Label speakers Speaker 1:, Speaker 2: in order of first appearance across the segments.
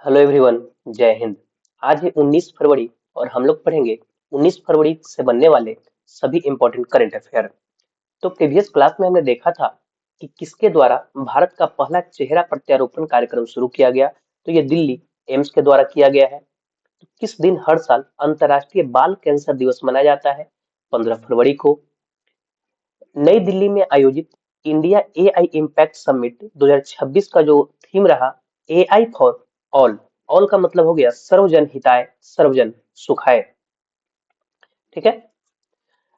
Speaker 1: Hello everyone. जय हिंद। आज है 19 फरवरी और हम लोग पढ़ेंगे 19 फरवरी से बनने वाले सभी इंपॉर्टेंट करंट अफेयर। तो प्रीवियस क्लास में हमने देखा था कि किसके द्वारा भारत का पहला चेहरा प्रत्यारोपण कार्यक्रम शुरू किया गया। तो ये दिल्ली एम्स के द्वारा किया गया है। तो किस दिन हर साल अंतर्राष्ट्रीय बाल कैंसर दिवस मनाया जाता है? 15 फरवरी को। नई दिल्ली में आयोजित इंडिया एआई इम्पैक्ट समिट 2026 का जो थीम रहा, एआई फॉर ऑल। ऑल का मतलब हो गया सर्वजन हिताय, सर्वजन सुखाय। ठीक है।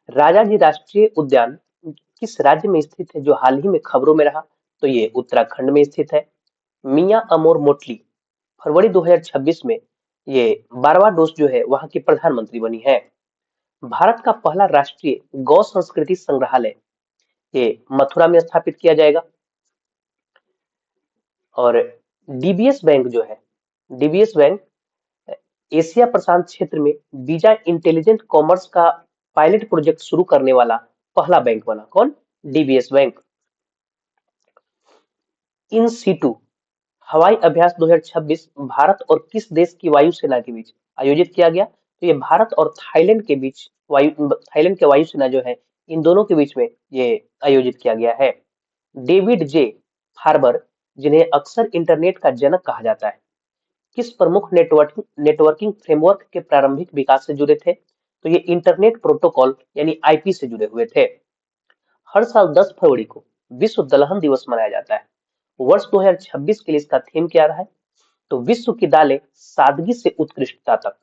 Speaker 1: राजाजी राष्ट्रीय उद्यान किस राज्य में स्थित है जो हाल ही में खबरों में रहा? तो ये उत्तराखंड में स्थित है। मियां अमोर मोटली फरवरी 2026 में ये बारबाडोस जो है वहां की प्रधानमंत्री बनी है। भारत का पहला राष्ट्रीय गौ संस्कृति संग्रहालय ये मथुरा में स्थापित किया जाएगा। और डीबीएस बैंक जो है, डीबीएस बैंक एशिया प्रशांत क्षेत्र में वीजा इंटेलिजेंट कॉमर्स का पायलट प्रोजेक्ट शुरू करने वाला पहला बैंक बना। कौन? DBS bank. इन सीटू हवाई अभ्यास 2026 भारत और किस देश की वायुसेना के बीच आयोजित किया गया? तो ये भारत और थाईलैंड के बीच थाईलैंड के वायुसेना जो है इन दोनों के बीच में ये आयोजित किया गया है। डेविड जे फार्बर, जिन्हें अक्सर इंटरनेट का जनक कहा जाता है, किस प्रमुख नेटवर्किंग फ्रेमवर्क के प्रारंभिक विकास से जुड़े थे? तो ये इंटरनेट प्रोटोकॉल यानी आईपी से जुड़े हुए थे। हर साल 10 फरवरी को विश्व दलहन दिवस मनाया जाता है। वर्ष 2026 के लिए इसका थीम क्या रहा है? तो विश्व की दालें सादगी से उत्कृष्टता तक,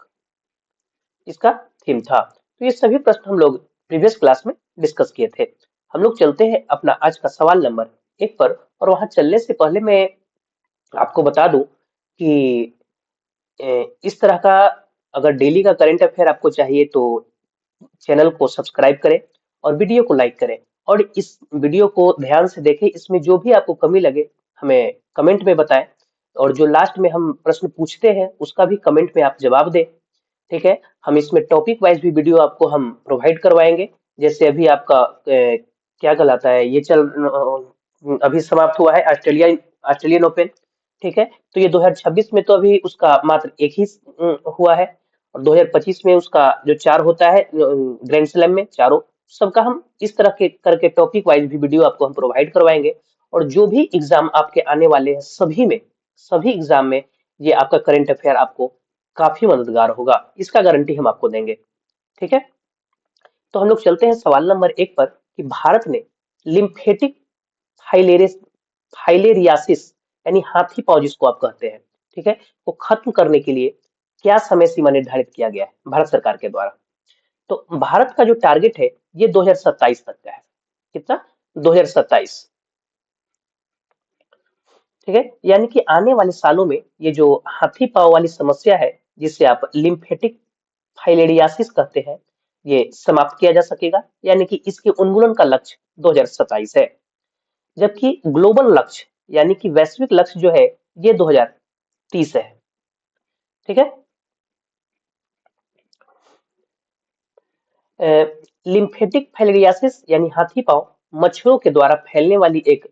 Speaker 1: इसका थीम था। तो ये सभी प्रश्न हम लोग प्रीवियस क्लास में डिस्कस किए थे। हम लोग चलते हैं अपना आज का सवाल नंबर 1 पर। और वहां चलने से पहले मैं आपको बता दूं कि इस तरह का अगर डेली का करंट अफेयर आपको चाहिए तो चैनल को सब्सक्राइब करें और वीडियो को लाइक करें। और इस वीडियो को ध्यान से देखें, इसमें जो भी आपको कमी लगे हमें कमेंट में बताएं। और जो लास्ट में हम प्रश्न पूछते हैं उसका भी कमेंट में आप जवाब दें। ठीक है। हम इसमें टॉपिक वाइज भी वीडियो आपको हम प्रोवाइड करवाएंगे। जैसे अभी आपका क्या कहलाता है, ये अभी समाप्त हुआ है ऑस्ट्रेलियन ओपन। ठीक है। तो ये 2026 में तो अभी उसका मात्र एक ही हुआ है। और 2025 में उसका जो 4 होता है ग्रैंड स्लैम में चारों, सबका हम इस तरह के करके टॉपिक वाइज भी वीडियो आपको हम प्रोवाइड करवाएंगे। और जो भी एग्जाम आपके आने वाले हैं सभी एग्जाम में ये आपका करंट अफेयर आपको काफी मददगार होगा, इसका गारंटी हम आपको देंगे। ठीक है। तो हम लोग चलते हैं सवाल नंबर 1 पर कि भारत ने लिम्फेटिक फाइलेरिस फाइलेरियासिस यानी हाथी पांव जिसको आप कहते हैं, ठीक है, को खत्म करने के लिए क्या समय सीमा निर्धारित किया गया है भारत सरकार के द्वारा? तो भारत का जो टारगेट है ये 2027 तक का है। कितना? 2027। ठीक है। यानी कि आने वाले सालों में ये जो हाथी पांव वाली समस्या है, जिसे आप लिम्फेटिक फाइलेरियासिस कहते हैं, ये समाप्त किया जा सकेगा। यानी कि इसके उन्मूलन का लक्ष्य 2027 है। जबकि ग्लोबल लक्ष्य यानी कि वैश्विक लक्ष्य जो है ये 2030 है। ठीक है। लिम्फेटिक फाइलेरियासिस यानी हाथी पांव मच्छरों के द्वारा फैलने वाली एक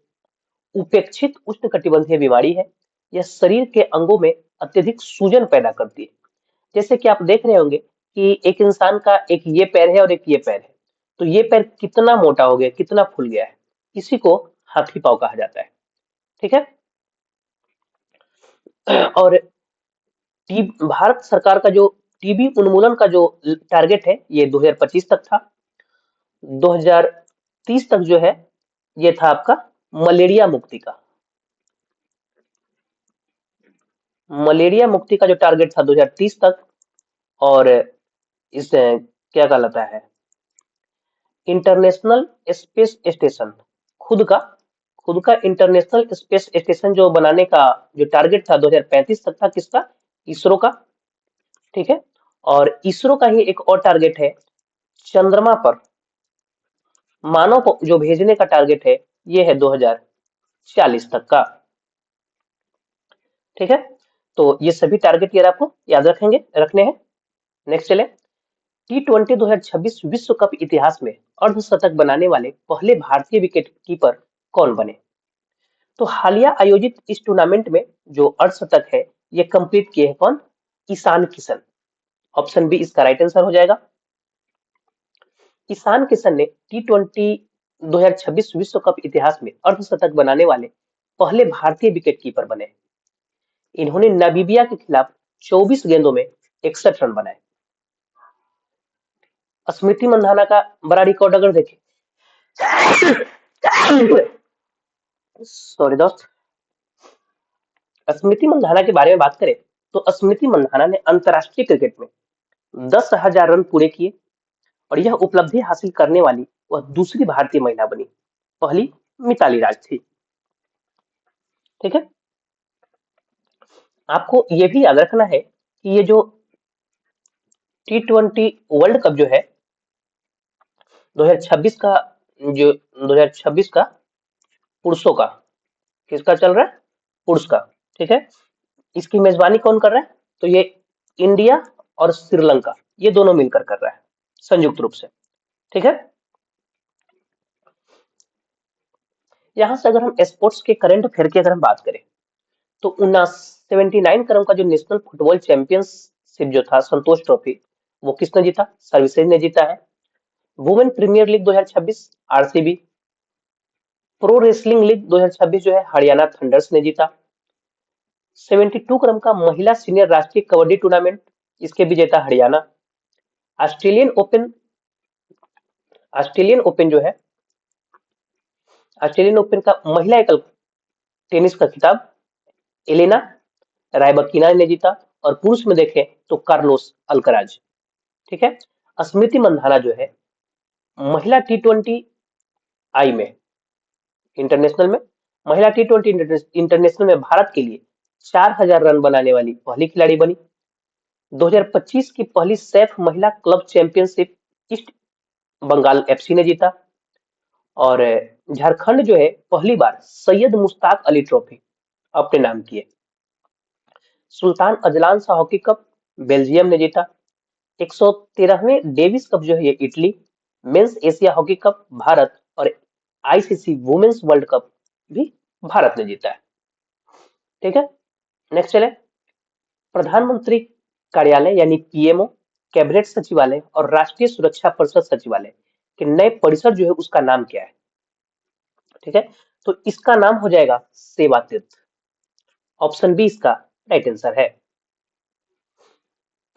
Speaker 1: उपेक्षित उष्णकटिबंधीय बीमारी है। यह शरीर के अंगों में अत्यधिक सूजन पैदा करती है। जैसे कि आप देख रहे होंगे कि एक इंसान का एक ये पैर है और एक ये पैर है, तो ये पैर कितना मोटा हो गया, कितना फूल गया है, इसी को हाथी पांव कहा जाता है। ठीक है। और भारत सरकार का जो टीबी उन्मूलन का जो टारगेट है ये 2025 तक था। 2030 तक जो है ये था आपका मलेरिया मुक्ति का। मलेरिया मुक्ति का जो टारगेट था 2030 तक। और इस क्या कहलाता है, इंटरनेशनल स्पेस स्टेशन, खुद का खुद का इंटरनेशनल स्पेस स्टेशन जो बनाने का जो टारगेट था 2035 तक था, किसका? इसरो का। ठीक है। और इसरो का ही एक और टारगेट है, चंद्रमा पर मानव को जो भेजने का टारगेट है ये है 2040 तक का। ठीक है। तो ये सभी टारगेट यार आपको याद रखने हैं। नेक्स्ट चले। T20 2026 विश्व कप इतिहास में अर्धशतक बनाने वाले पहले भारतीय विकेट कीपर कौन बने? तो हालिया आयोजित इस टूर्नामेंट में जो अर्धशतक है ये कंप्लीट किए हैं कौन? ईशान किशन। ऑप्शन बी इसका राइट आंसर हो जाएगा। ईशान किशन ने T20 2026 विश्व कप इतिहास में अर्धशतक बनाने वाले पहले भारतीय विकेटकीपर बने। इन्होंने नामीबिया के खिलाफ 24 गेंदों में 61 रन बनाए। स्मृति मंधाना का बड़ा रिकॉर्ड अगर देखें, सॉरी दोस्त, स्मृति मंधाना के बारे में बात करें तो स्मृति मंधाना ने अंतरराष्ट्रीय क्रिकेट में 10,000 रन पूरे किए और यह उपलब्धि हासिल करने वाली वह दूसरी भारतीय महिला बनी। पहली मिताली राज थी। ठीक है, आपको यह भी याद रखना है कि ये जो T20 वर्ल्ड कप जो है 2026 का, जो 2026 का पुरुषों का, किसका चल रहा है? पुरुष का। ठीक है, इसकी मेजबानी कौन कर रहा है? तो ये इंडिया और श्रीलंका, ये दोनों मिलकर कर रहा है संयुक्त रूप से। ठीक है, यहां से अगर हम स्पोर्ट्स के करंट अफेयर की अगर हम बात करें तो 79 क्रम का जो नेशनल फुटबॉल चैंपियनशिप जो था, संतोष ट्रॉफी, वो किसने जीता? सर्विसेज ने जीता है। Women premiere league 2026 RCB. Pro wrestling league 2026 जो है हरियाणा थंडर्स ने जीता। 72 क्रम का महिला सीनियर राष्ट्रीय कबड्डी टूर्नामेंट, इसके विजेता Haryana. Australian open, Australian open जो है, ऑस्ट्रेलियन ओपन का महिला एकल टेनिस का खिताब एलेना रायबकिना ने जीता। और पुरुष में देखें तो कार्लोस अल्कराज। ठीक है, स्मृति मंधाना जो है महिला T20 आई में, इंटरनेशनल में, महिला T20 इंटरनेशनल में भारत के लिए 4,000 रन बनाने वाली पहली खिलाड़ी बनी। 2025 की पहली सैफ महिला club championship East Bengal FC ने जीता। और झारखंड जो है पहली बार सैयद मुश्ताक अली ट्रॉफी अपने नाम किए। Sultan Azlan Shah hockey cup Belgium ने जीता। 113वें डेविस कप जो है ये Italy. Men's Asia hockey cup Bharat. और आईसीसी वुमेन्स वर्ल्ड कप भी भारत ने जीता है। ठीक है, नेक्स्ट चले, प्रधानमंत्री कार्यालय यानी पीएमओ, कैबिनेट सचिवालय और राष्ट्रीय सुरक्षा परिषद सचिवालय के नए परिसर जो है उसका नाम क्या है? ठीक है, तो इसका नाम हो जाएगा सेवा तीर्थ। ऑप्शन बी इसका राइट आंसर है।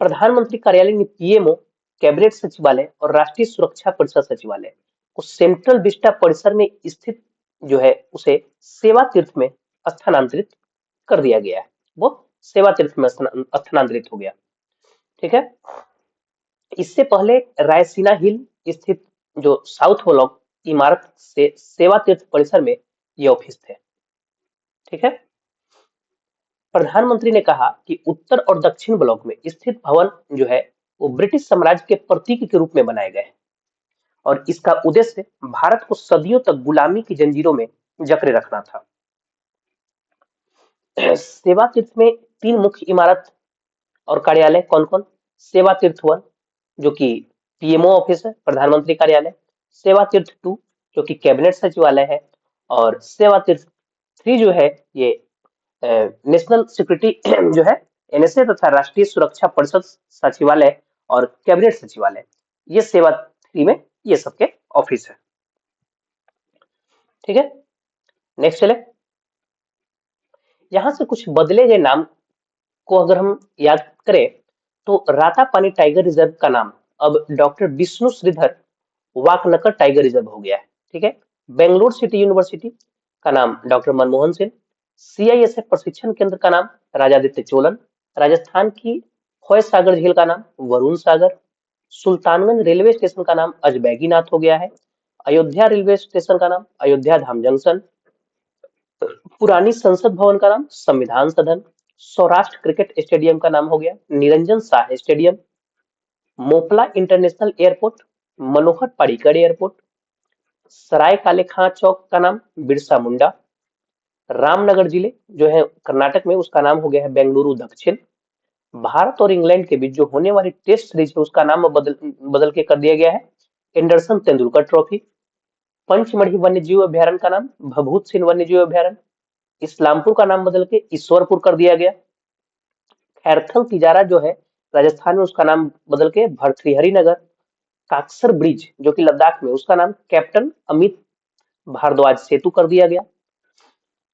Speaker 1: प्रधानमंत्री कार्यालय में पीएमओ, कैबिनेट सचिवालय और राष्ट्रीय सुरक्षा परिषद सचिवालय को सेंट्रल विस्टा परिसर में स्थित जो है उसे सेवा तीर्थ में स्थानांतरित कर दिया गया है। वो सेवा तीर्थ में स्थानांतरित हो गया। ठीक है, इससे पहले रायसीना हिल स्थित जो साउथ ब्लॉक इमारत से सेवा तीर्थ परिसर में ये ऑफिस थे। ठीक है, प्रधानमंत्री ने कहा कि उत्तर और दक्षिण ब्लॉक में स्थित भवन जो है वो ब्रिटिश साम्राज्य के प्रतीक के रूप में बनाए गए हैं और इसका उद्देश्य भारत को सदियों तक गुलामी की जंजीरों में जकड़े रखना था। सेवा तीर्थ में 3 मुख्य इमारत और कार्यालय कौन कौन? सेवा तीर्थ 1 जो कि पीएमओ ऑफिस है, प्रधानमंत्री कार्यालय। सेवा तीर्थ 2 जो कि कैबिनेट सचिवालय है। और सेवा तीर्थ 3 जो है ये नेशनल सिक्योरिटी जो है एनएसए तथा राष्ट्रीय सुरक्षा परिषद सचिवालय और कैबिनेट सचिवालय, ये सेवा 3 में ये सबके ऑफिस है। ठीक है, नेक्स्ट चले, यहां से कुछ बदले गए नाम को अगर हम याद करें तो रातापानी टाइगर रिजर्व का नाम अब doctor Vishnu Shridhar Wakankar tiger reserve हो गया है। ठीक है, बेंगलोर सिटी यूनिवर्सिटी का नाम डॉक्टर मनमोहन सिंह। सीआईएसएफ प्रशिक्षण केंद्र का नाम राजादित्य चोलन। राजस्थान की फौज सागर झील का नाम वरुण सागर। सुल्तानगंज रेलवे स्टेशन का नाम अजबैगीनाथ हो गया है। अयोध्या रेलवे स्टेशन का नाम अयोध्या धाम जंक्शन। पुरानी संसद भवन का नाम संविधान सदन। सौराष्ट्र क्रिकेट स्टेडियम का नाम हो गया Niranjan Shah stadium. Mopa international airport Manohar Parrikar airport. Sarai Kale Khan चौक का नाम बिरसा मुंडा। रामनगर जिले जो है कर्नाटक में उसका नाम हो गया है बेंगलुरु दक्षिण। भारत और इंग्लैंड के बीच जो होने वाली टेस्ट सीरीज है उसका नाम बदल के कर दिया गया है एंडरसन तेंदुलकर ट्रॉफी। पंचमढ़ी वन्यजीव अभ्यारण्य का नाम भभूत सिंह वन्यजीव अभ्यारण्य। इस्लामपुर का नाम बदल के ईश्वरपुर कर दिया गया। खैरथल तिजारा जो है राजस्थान में, उसका नाम बदल के भर्तृहरि नगर। काकसर ब्रिज जो कि लद्दाख में, उसका नाम कैप्टन अमित भारद्वाज सेतु कर दिया गया।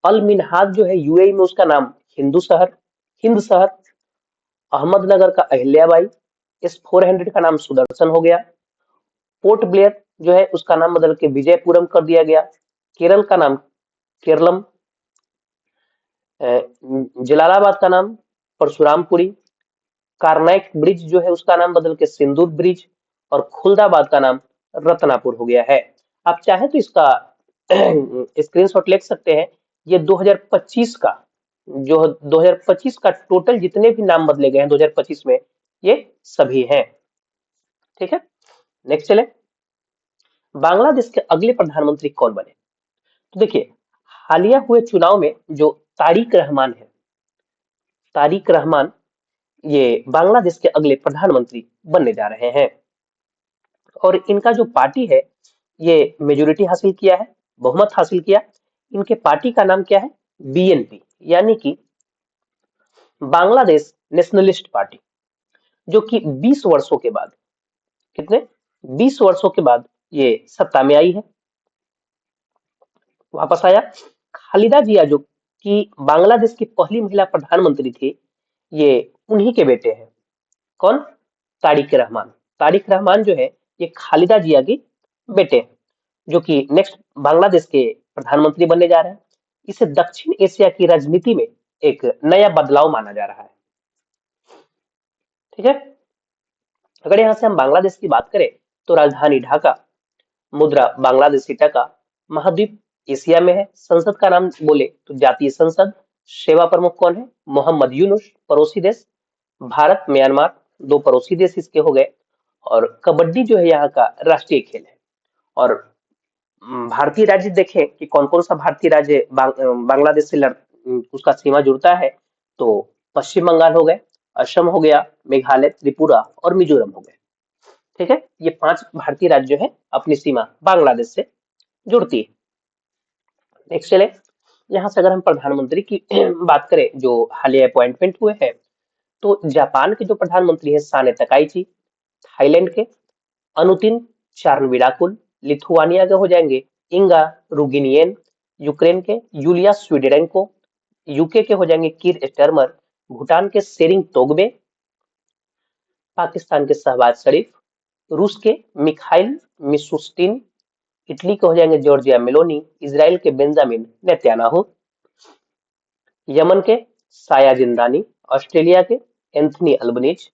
Speaker 1: अल मिन्हाज जो है यूएई में, उसका नाम हिंद शहर। अहमदनगर का अहिल्याबाई। S-400 का नाम सुदर्शन हो गया। पोर्ट ब्लेयर जो है उसका नाम बदल के विजयपुरम कर दिया गया। केरल का नाम केरलम। जलालाबाद का नाम परशुरामपुरी। कार्नाइक ब्रिज जो है उसका नाम बदल के सिंदूर ब्रिज। और खुलदाबाद का नाम रत्नापुर हो गया है। आप चाहे तो इसका स्क्रीनशॉट ले सकते हैं। ये 2025 का, जो 2025 का टोटल जितने भी नाम बदले गए हैं 2025 में, ये सभी हैं। ठीक है, नेक्स्ट चले। बांग्लादेश के अगले प्रधानमंत्री कौन बने? तो देखिए, हालिया हुए चुनाव में जो तारिक रहमान ये बांग्लादेश के अगले प्रधानमंत्री बनने जा रहे हैं। और इनका जो पार्टी है, ये मेजोरिटी हासिल किया है, बहुमत हासिल किया। इनके पार्टी का नाम क्या है? BNP, यानी कि बांग्लादेश नेशनलिस्ट पार्टी, जो कि 20 वर्षों के बाद, कितने 20 वर्षों के बाद ये सत्ता में आई है, वापस आया। खालिदा जिया जो कि बांग्लादेश की पहली महिला प्रधानमंत्री थी, ये उन्हीं के बेटे हैं। कौन? तारिक रहमान जो है ये खालिदा जिया के बेटे हैं, जो कि नेक्स्ट बांग्लादेश के प्रधानमंत्री बनने जा रहे हैं। इसे दक्षिण एशिया की राजनीति में एक नया बदलाव माना जा रहा है। ठीक है, अगर यहाँ से हम बांग्लादेश की बात करें तो राजधानी ढाका, मुद्रा बांग्लादेशी टका, महाद्वीप एशिया में है। संसद का नाम बोले तो जातीय संसद। सेवा प्रमुख कौन है? मोहम्मद यूनुस। पड़ोसी देश भारत, म्यांमार, दो पड़ोसी देश इसके हो गए। और कबड्डी जो है यहाँ का राष्ट्रीय खेल है। और भारतीय राज्य देखें कि कौन कौन सा भारतीय राज्य बांग्लादेश से उसका सीमा जुड़ता है, तो पश्चिम बंगाल हो गए, असम हो गया, मेघालय, त्रिपुरा और मिजोरम हो गए। ठीक है, ये 5 भारतीय राज्य है अपनी सीमा बांग्लादेश से जुड़ती है। नेक्स्ट चले, यहाँ से अगर हम प्रधानमंत्री की बात करें जो हालिया अपॉइंटमेंट हुए हैं, तो जापान के जो प्रधानमंत्री है साने तकाइची, थाईलैंड के अनुतिन चार्नविराकुल, लिथुआनिया के हो जाएंगे इंगा रुगिनियन, यूक्रेन के यूलिया स्वीडेरेंको, यूके के हो जाएंगे कीर स्टर्मर, भूटान के सेरिंग तोगबे, पाकिस्तान के शहबाज शरीफ, रूस के मिखाइल मिशुस्तिन, इटली के हो जाएंगे जॉर्जिया मेलोनी, इजराइल के बेंजामिन नेतन्याहू, यमन के साया जिंदानी, ऑस्ट्रेलिया के एंथनी अल्बनीज,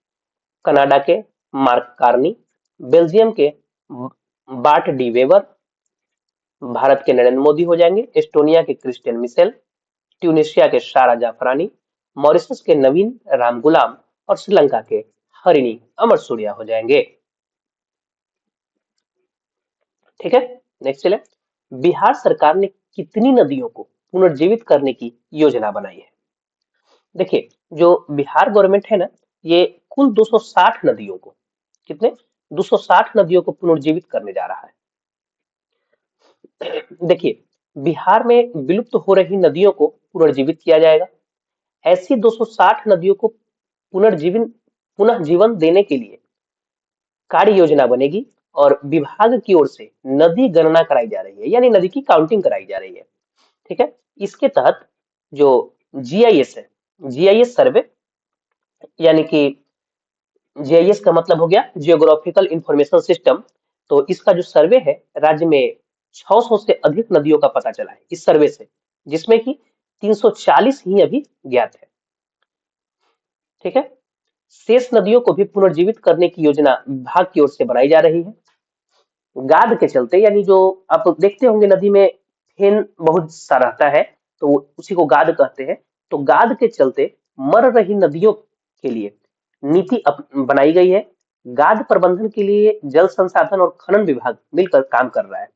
Speaker 1: कनाडा के मार्क कार्नी, बेल्जियम के बार्ट डी वेबर, भारत के नरेंद्र मोदी हो जाएंगे, एस्टोनिया के क्रिस्टियन मिशेल, ट्यूनिशिया के सारा जाफरानी, मॉरिशस के नवीन राम गुलाम और श्रीलंका के हरिणी अमर सूर्या हो जाएंगे। ठीक है, नेक्स्ट चले। बिहार सरकार ने कितनी नदियों को पुनर्जीवित करने की योजना बनाई है? देखिए, जो बिहार गवर्नमेंट है ना, ये कुल 260 नदियों को, कितने 260 नदियों को पुनर्जीवित करने जा रहा है। देखिए, बिहार में विलुप्त हो रही नदियों को पुनर्जीवित किया जाएगा। ऐसी 260 नदियों को पुनः जीवन देने के लिए कार्य योजना बनेगी और विभाग की ओर से नदी गणना कराई जा रही है, यानी नदी की काउंटिंग कराई जा रही है। ठीक है, इसके तहत जो GIS है, GIS सर्वे, यानी कि GIS का मतलब हो गया जियोग्राफिकल इंफॉर्मेशन सिस्टम। तो इसका जो सर्वे है, राज्य में 600 से अधिक नदियों का पता चला है इस सर्वे से, जिसमें कि 340 ही अभी ज्ञात है। ठीक है, शेष नदियों को भी पुनर्जीवित करने की योजना विभाग की ओर से बनाई जा रही है। गाद के चलते, यानी जो आप देखते होंगे नदी में फेन बहुत सा रहता है, तो उसी को गाद कहते हैं। तो गाद के चलते मर रही नदियों के लिए नीति बनाई गई है। गाद प्रबंधन के लिए जल संसाधन और खनन विभाग मिलकर काम कर रहा है।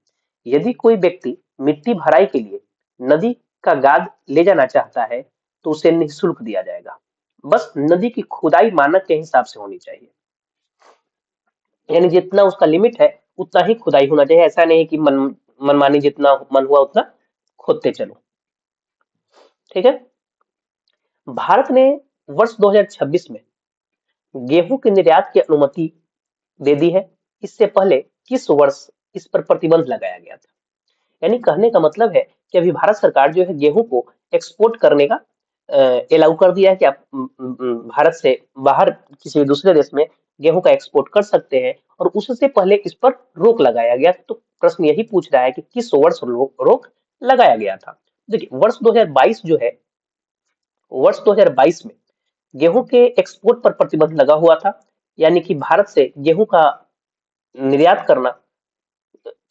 Speaker 1: यदि कोई व्यक्ति मिट्टी भराई के लिए नदी का गाद ले जाना चाहता है तो उसे निःशुल्क दिया जाएगा। बस नदी की खुदाई मानक के हिसाब से होनी चाहिए, यानी जितना उसका लिमिट है उतना ही खुदाई होना चाहिए। ऐसा नहीं कि मनमानी जितना मन हुआ उतना खोदते चलो। ठीक है, भारत ने वर्ष 2026 में गेहूं के निर्यात की अनुमति दे दी है। इससे पहले किस वर्ष इस पर प्रतिबंध लगाया गया था? यानी कहने का मतलब है कि अभी भारत सरकार जो है गेहूं को एक्सपोर्ट करने का अलाउ कर दिया है कि आप भारत से बाहर किसी दूसरे देश में गेहूं का एक्सपोर्ट कर सकते हैं, और उससे पहले इस पर रोक लगाया गया। तो प्रश्न यही पूछ रहा है कि किस वर्ष रोक लगाया गया था? देखिए, वर्ष 2022 जो है, वर्ष 2022 में गेहूं के एक्सपोर्ट पर प्रतिबंध लगा हुआ था। यानी कि भारत से गेहूं का निर्यात करना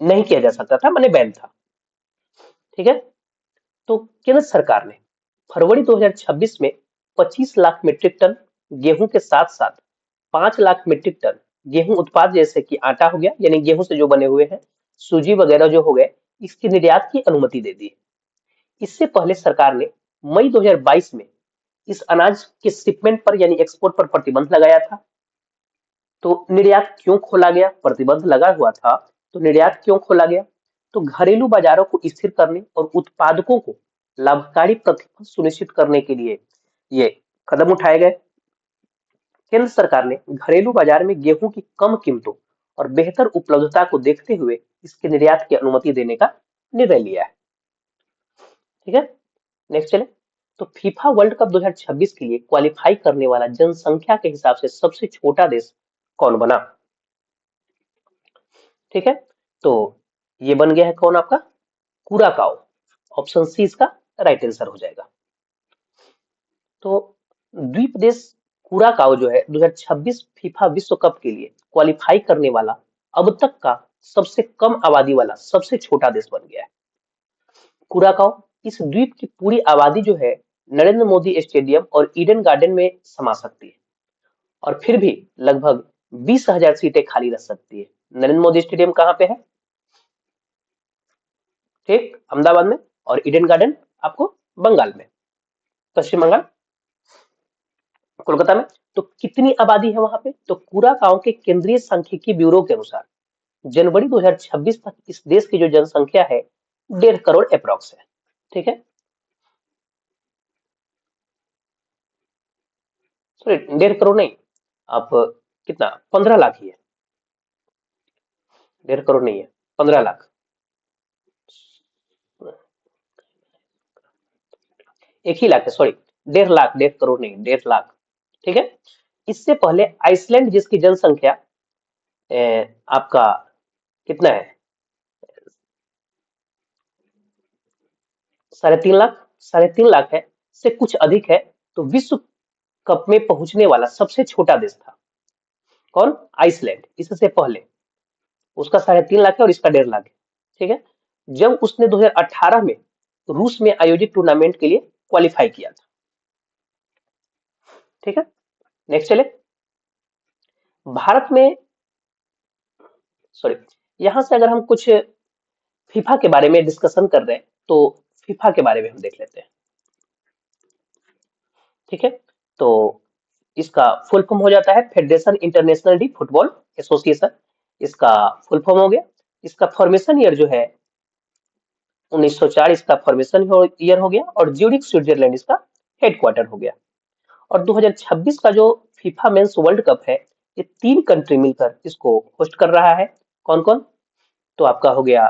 Speaker 1: नहीं किया जा सकता था, माने बैन था। ठीक है। तो केंद्र सरकार ने फरवरी 2026 में 25 लाख मीट्रिक टन गेहूं के साथ साथ 5 लाख मीट्रिक टन गेहूं उत्पाद जैसे कि आटा हो गया, यानी गेहूं से जो बने हुए हैं, सूजी वगैरह जो हो गए, इसके निर्यात की अनुमति दे दी। इससे पहले सरकार ने मई 2022 में इस अनाज के शिपमेंट पर यानी एक्सपोर्ट पर प्रतिबंध लगाया था। तो निर्यात क्यों खोला गया? प्रतिबंध लगा हुआ था तो निर्यात क्यों खोला गया? तो घरेलू बाजारों को स्थिर करने और उत्पादकों को लाभकारी प्रतिफल सुनिश्चित करने के लिए ये कदम उठाए गए। केंद्र सरकार ने घरेलू बाजार में गेहूं की कम कीमतों और बेहतर उपलब्धता को देखते हुए इसके निर्यात की अनुमति देने का निर्णय लिया है। ठीक है, नेक्स्ट चले। तो फीफा वर्ल्ड कप 2026 के लिए क्वालिफाई करने वाला जनसंख्या के हिसाब से सबसे छोटा देश कौन बना? ठीक है, तो ये बन गया है कौन? आपका कुराकाओ। ऑप्शन सी इसका राइट आंसर हो जाएगा। तो द्वीप देश कुराकाओ जो है 2026 फीफा विश्व कप के लिए क्वालिफाई करने वाला अब तक का सबसे कम आबादी वाला सबसे छोटा देश बन गया है। कुराकाओ, इस द्वीप की पूरी आबादी जो है नरेंद्र मोदी स्टेडियम और ईडन गार्डन में समा सकती है, और फिर भी लगभग 20,000 सीटें खाली रह सकती है। नरेंद्र मोदी स्टेडियम कहाँ पे है? ठीक, अहमदाबाद में। और ईडन गार्डन आपको बंगाल में, पश्चिम बंगाल, कोलकाता में। तो कितनी आबादी है वहां पे? तो कुराकाओ के केंद्रीय सांख्यिकी ब्यूरो के अनुसार जनवरी 2026 तक इस देश की जो जनसंख्या है 1.5 करोड़ अप्रॉक्स है। ठीक है, सॉरी 1.5 करोड़ नहीं, आप कितना, 15 लाख ही है, 1.5 करोड़ नहीं है, 15 लाख। एक ही लाख है, सॉरी, 1.5 लाख, 1.5 करोड़ नहीं, 1.5 लाख। ठीक है। इससे पहले आइसलैंड जिसकी जनसंख्या आपका कितना है, 3.5 लाख, 3.5 लाख है, से कुछ अधिक है। तो विश्व कप में पहुंचने वाला सबसे छोटा देश था कौन? आइसलैंड। इससे पहले उसका 3.5 लाख है और इसका 1.5 लाख है। ठीक है, जब उसने 2018 में रूस में आयोजित टूर्नामेंट के लिए क्वालिफाई किया था। ठीक है, नेक्स्ट चले। भारत में, सॉरी, यहां से अगर हम कुछ फीफा के बारे में डिस्कशन कर रहे हैं तो फीफा के बारे में हम देख लेते हैं। ठीक है, तो इसका फुल फॉर्म हो जाता है federation international D football association, इसका फुल फॉर्म हो गया। इसका फॉर्मेशन ईयर जो है 1904 इसका फॉर्मेशन ईयर हो गया, और ज्यूरिख स्विट्जरलैंड इसका हेडक्वार्टर हो गया। और 2026 का जो फीफा मेंस वर्ल्ड कप है, ये 3 कंट्री मिलकर इसको होस्ट कर रहा है। कौन कौन? तो आपका हो गया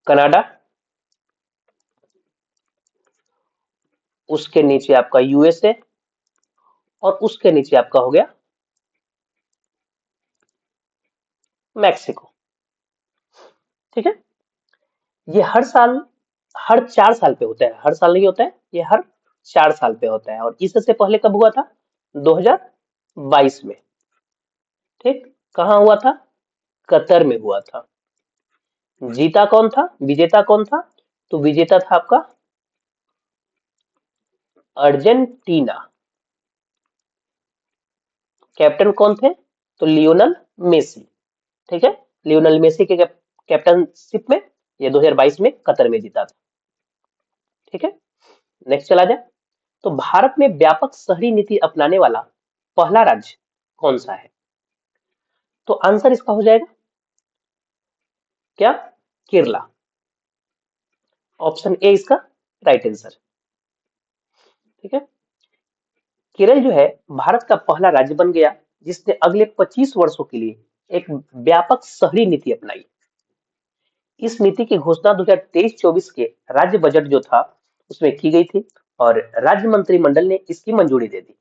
Speaker 1: कनाडा, उसके नीचे आपका यूएसए, और उसके नीचे आपका हो गया मैक्सिको। ठीक है, ये हर साल, हर 4 साल पे होता है, हर साल नहीं होता है, ये हर 4 साल पे होता है। और इससे पहले कब हुआ था? 2022 में। ठीक, कहाँ हुआ था? कतर में हुआ था। जीता कौन था? विजेता कौन था? तो विजेता था आपका अर्जेंटीना। कैप्टन कौन थे? तो लियोनल मेसी। ठीक है, लियोनल मेसी के कैप्टनशिप में ये 2022 में कतर में जीता था। ठीक है, नेक्स्ट चला जाए। तो भारत में व्यापक शहरी नीति अपनाने वाला पहला राज्य कौन सा है? तो आंसर इसका हो जाएगा क्या? केरला। ऑप्शन ए इसका राइट आंसर। ठीक है, केरल जो है भारत का पहला राज्य बन गया जिसने अगले 25 वर्षों के लिए एक व्यापक शहरी नीति अपनाई। इस नीति की घोषणा 2023-24 के राज्य बजट जो था उसमें की गई थी और राज्य मंत्रिमंडल ने इसकी मंजूरी दे दी।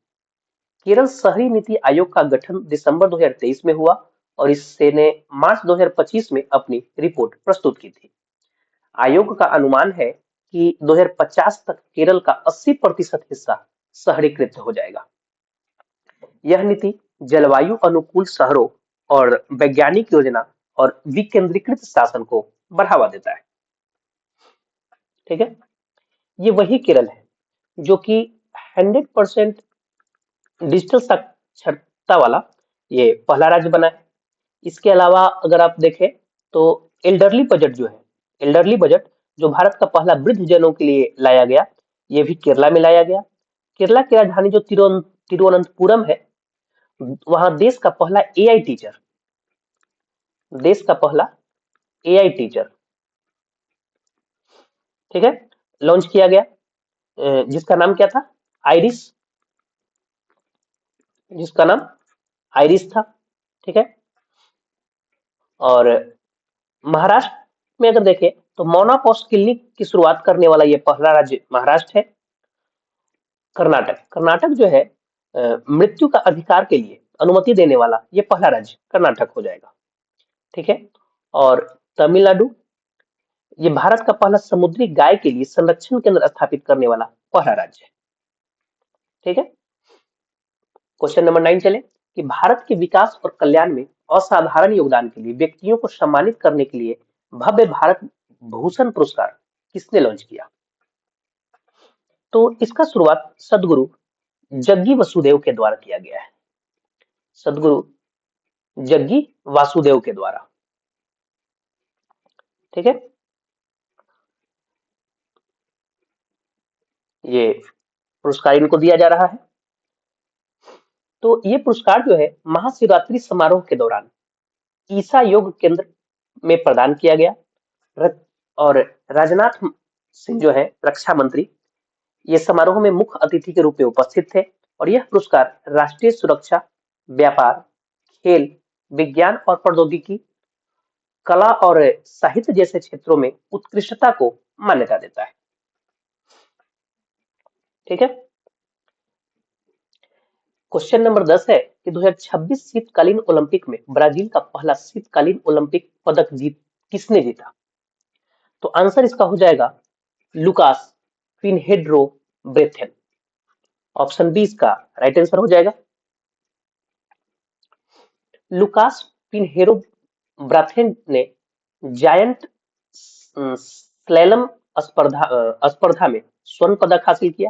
Speaker 1: केरल शहरी नीति आयोग का गठन दिसंबर 2023 में हुआ और इससे ने मार्च 2025 में अपनी रिपोर्ट प्रस्तुत की थी। आयोग का अनुमान है कि 2050 तक केरल का 80% हिस्सा शहरीकृत हो जाएगा। यह नीति जलवायु अनुकूल शहरों और वैज्ञानिक योजना और विकेंद्रीकृत शासन को बढ़ावा देता है। ठीक है, ये वही केरल है जो कि 100% डिजिटल साक्षरता वाला ये पहला राज्य बना है। इसके अलावा अगर आप देखें तो एल्डरली बजट जो है, एल्डरली बजट जो भारत का पहला वृद्ध जनों के लिए लाया गया, ये भी केरला में लाया गया। केरला की राजधानी जो तिरुवनंतपुरम है, वहां देश का पहला एआई टीचर, ठीक है, लॉन्च किया गया, जिसका नाम क्या था? आइरिस, जिसका नाम आइरिस था। ठीक है, और महाराष्ट्र में अगर देखें तो मोनापोस्ट क्लिनिक की शुरुआत करने वाला ये पहला राज्य महाराष्ट्र है। कर्नाटक जो है मृत्यु का अधिकार के लिए अनुमति देने वाला ये पहला राज्य कर्नाटक हो जाएगा। ठीक है, और तमिलनाडु ये भारत का पहला समुद्री गाय के लिए संरक्षण केंद्र स्थापित करने वाला पहला राज्य है। ठीक है, क्वेश्चन नंबर 9 चले कि भारत के विकास और कल्याण में असाधारण योगदान के लिए व्यक्तियों को सम्मानित करने के लिए भव्य भारत भूषण पुरस्कार किसने लॉन्च किया? तो इसका शुरुआत सदगुरु जग्गी वसुदेव के द्वारा किया गया है। सदगुरु जग्गी वासुदेव के द्वारा। ठीक है, ये पुरस्कार इनको दिया जा रहा है। तो ये पुरस्कार जो है महाशिवरात्रि समारोह के दौरान ईसा योग केंद्र में प्रदान किया गया और राजनाथ सिंह जो है रक्षा मंत्री, ये समारोह में मुख्य अतिथि के रूप में उपस्थित थे और यह पुरस्कार राष्ट्रीय सुरक्षा, व्यापार, खेल, विज्ञान और प्रौद्योगिकी, कला और साहित्य जैसे क्षेत्रों में उत्कृष्टता को मान्यता देता है। ठीक है, क्वेश्चन नंबर 10 है कि 2026 शीतकालीन ओलंपिक में ब्राजील का पहला शीतकालीन ओलंपिक पदक किसने जीता? तो आंसर इसका हो जाएगा लुकास पिनहेड्रो ब्रेथेन। ऑप्शन बी इसका राइट आंसर हो जाएगा। लुकास पिनहेरो ब्राथेन ने जायंट स्लैलम स्पर्धा में स्वर्ण पदक हासिल किया।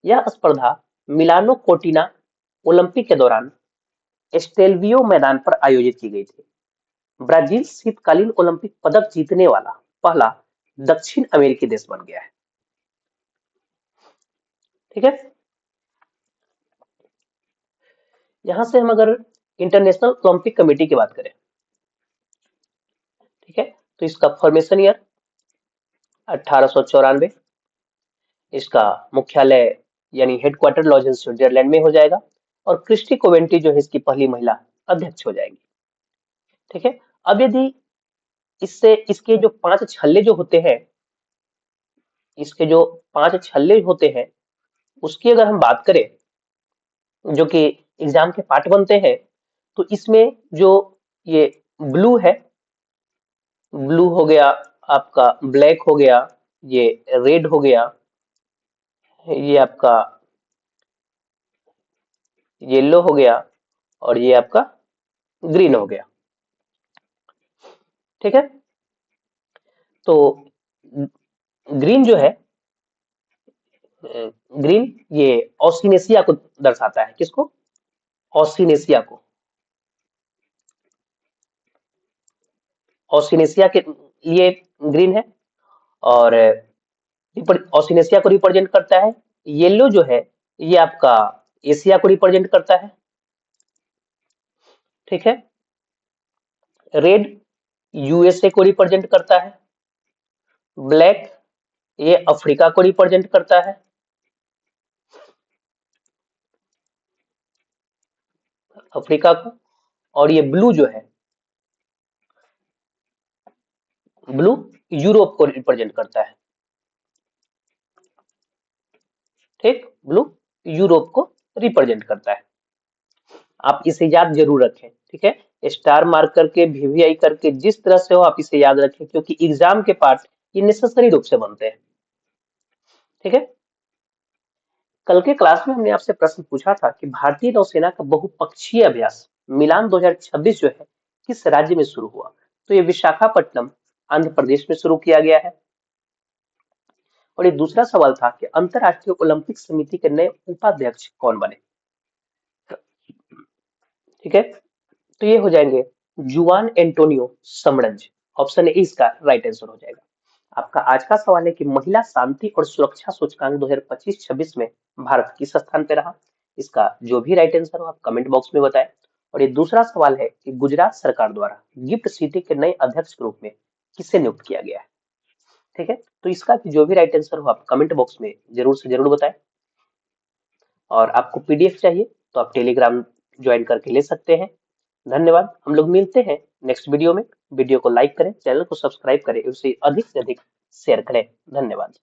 Speaker 1: यह स्पर्धा मिलानो कोर्टिना ओलंपिक के दौरान स्टेलवियो मैदान पर आयोजित की गई थी। ब्राजील शीतकालीन ओलंपिक पदक जीतने वाला पहला दक्षिण अमेरिकी देश बन गया है। ठीक है, यहां से हम अगर इंटरनेशनल ओलंपिक कमेटी की बात करें, ठीक है, तो इसका फॉर्मेशन ईयर 1894, इसका मुख्यालय यानी हेडक्वार्टर लॉज इन स्विट्जरलैंड में हो जाएगा और क्रिस्टी कोवेंट्री जो है इसकी पहली महिला अध्यक्ष हो जाएगी। ठीक है, अब यदि इससे इसके जो 5 छल्ले जो होते हैं, इसके जो 5 छल्ले होते हैं उसकी अगर हम बात करें जो कि एग्जाम के पार्ट बनते हैं, तो इसमें जो ये ब्लू है, ब्लू हो गया, आपका ब्लैक हो गया, ये रेड हो गया, ये आपका येलो हो गया और ये आपका ग्रीन हो गया। ठीक है, तो ग्रीन जो है, ग्रीन ये ऑस्टिनेशिया को दर्शाता है। किसको? ऑस्टिनेशिया को। ऑस्टिनेशिया के लिए ग्रीन है और ऑस्टिनेशिया को रिप्रेजेंट करता है। येलो जो है ये आपका एशिया को रिप्रेजेंट करता है। ठीक है, रेड यूएसए को रिप्रेजेंट करता है। ब्लैक ये अफ्रीका को रिप्रेजेंट करता है। अफ्रीका को, और ये ब्लू जो है, ब्लू यूरोप को रिप्रेजेंट करता है। ठीक, ब्लू यूरोप को रिप्रेजेंट करता है। आप इसे याद जरूर रखें, ठीक है, स्टार मार्क करके, वीवीआई करके, जिस तरह से हो आप इसे याद रखें, क्योंकि एग्जाम के पार्ट ये नेसेसरी रूप से बनते हैं। ठीक है, कल के क्लास में हमने आपसे प्रश्न पूछा था कि भारतीय नौसेना का बहुपक्षीय अभ्यास मिलान 2026 जो है किस राज्य में शुरू हुआ? तो ये विशाखापट्टनम, आंध्र प्रदेश में शुरू किया गया है। और ये दूसरा सवाल था कि अंतरराष्ट्रीय ओलंपिक समिति के नए उपाध्यक्ष कौन बने? ठीक है, तो ये हो जाएंगे जुआन एंटोनियो समरज। ऑप्शन ए इसका राइट आंसर हो जाएगा। आपका आज का सवाल है कि महिला शांति और सुरक्षा सूचकांक 2025-26 में भारत किस स्थान पे रहा? इसका जो भी राइट आंसर हो आप कमेंट बॉक्स में बताएं। और ये दूसरा सवाल है कि गुजरात सरकार द्वारा गिफ्ट सिटी के नए अध्यक्ष के रूप में किसे नियुक्त किया गया है? ठीक है, तो इसका जो भी राइट आंसर हो आप कमेंट बॉक्स में जरूर से जरूर बताएं। और आपको पीडीएफ चाहिए तो आप टेलीग्राम ज्वाइन करके ले सकते हैं। धन्यवाद, हम लोग मिलते हैं नेक्स्ट वीडियो में। वीडियो को लाइक करें, चैनल को सब्सक्राइब करें, उसे अधिक से अधिक शेयर करें। धन्यवाद।